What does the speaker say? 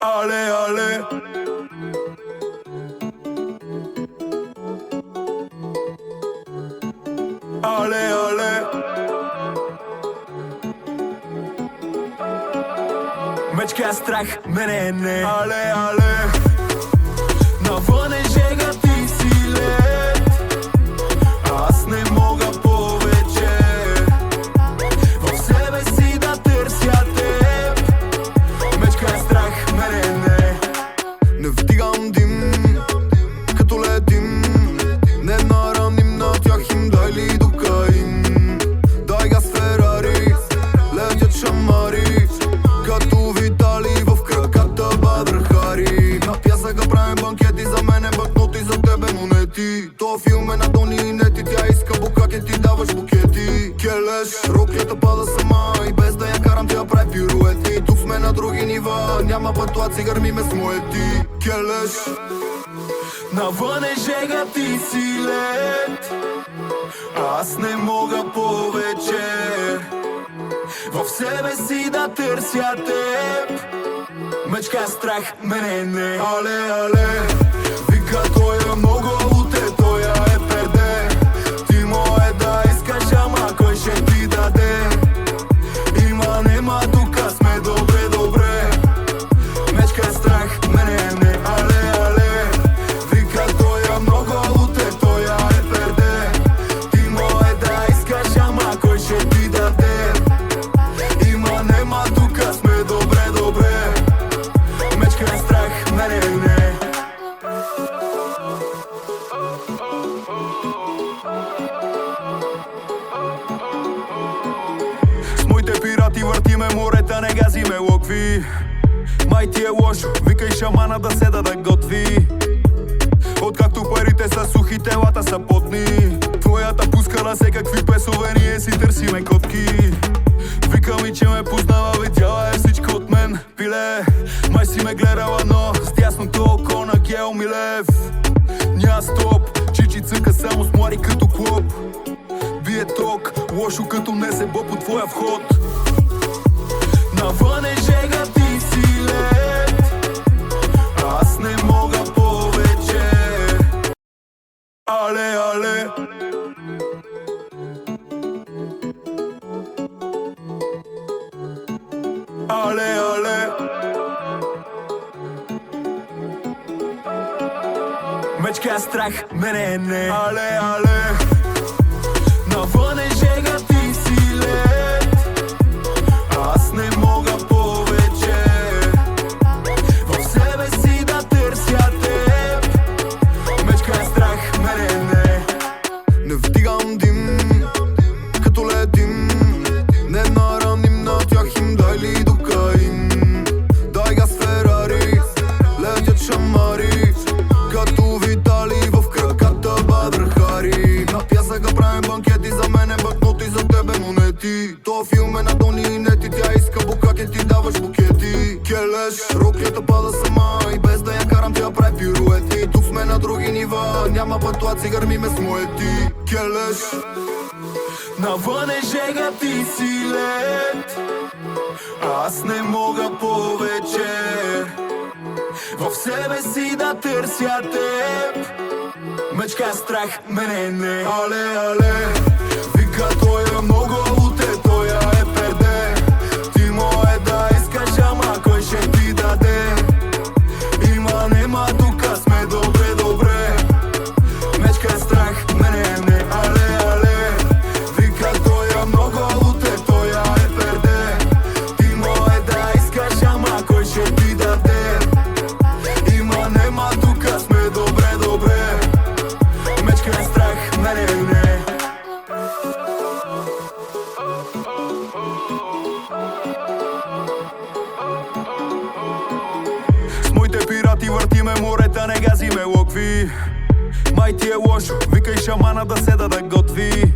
Ale, ale. Ale, ale. Мечка страх, мене не. Але, але. Навън е жега, ти си лед. Аз не мога повече в себе си да търся теб. Мечка страх, мене не. Не вдигам дим, като летим. Не нараним на тях им, дай ли докаим. Дай газ Ферари, летят шамари. Като Витали в краката Бадър Хари. На пясъка правим банкети, за мен е банкноти, за тебе монети. То филм е на Дони и Нети, тя иска букаки, ти даваш букети. Келеш, роклята пада сама и без да я карам тя прави пируети. Тук сме на други нива, няма пътлаци, гърми ме с моети. Келеш, навън е жега, ти си лед. Аз не мога повече в себе си да търся теб. Мечка страх, мене не. Але, але. Вика той е много уте, той е перде. Ти мое да искаш, ама кой ще ти даде? Има, нема, тука сме добре, добре. Мечка страх, мене не. Але, але. Вика той е много уте, той е перде. Ти мое да искаш, ама кой ще ти даде? Има, нема, тука сме добре, добре. Мечка страх, мене не. С моите пирати въртиме морета, не газиме локви. Май ти е лошо, викай шамана да седа да готви. Откакто парите са сухи, телата са потни. Твоята пуска на всекакви песове, ние си търсиме котки. Вика ми, че ме познава, видяла е всичко от мен. Пиле, май си ме гледала, но с дясното око на Гео Милев. Ня стоп, чичи цъка само с млади като клоп. Бие ток, лошо като несебо по твоя вход. Навън е жега, ти си лед. Аз не мога повече. Але, але. Але, але. Мечка страх, мене не. Але, але. Навън е жега, ти си лед. Аз не мога повече в себе си да търся теб. Мечка страх, мене не. Не вдигам дим, като летим. Не нараним на тях им, дай ли докаим. Дай газ Ферари, летят шамари. Като Витали в краката Бадър Хари. На пясъка правим банкети, за мен е банкноти, за тебе монети. То филм е на Дони и Нети, тя иска букаки, ти даваш букети. Келеш, роклята пада сама и без да я карам тя прави пируети. Тук сме на други нива, няма пътлаци, гърми ме с моети. Келеш, навън е жега, ти си лед. Аз не мога повече в себе си да търся теб. Мечка страх, мене не. Але, але. Вика той е много уте, той е перде. Ти мое да искаш, ама кой ще ти даде? Има, нема, тука сме добре, добре. Мечка страх, мене не. Але, але. Вика той е много уте, той е перде. Ти мое да искаш, ама кой ще ти даде? Има, нема, тука сме добре, добре. Мечка страх, мене не. С моите пирати въртиме морета, не газиме локви. Май ти е лошо, викай шамана да седа да готви.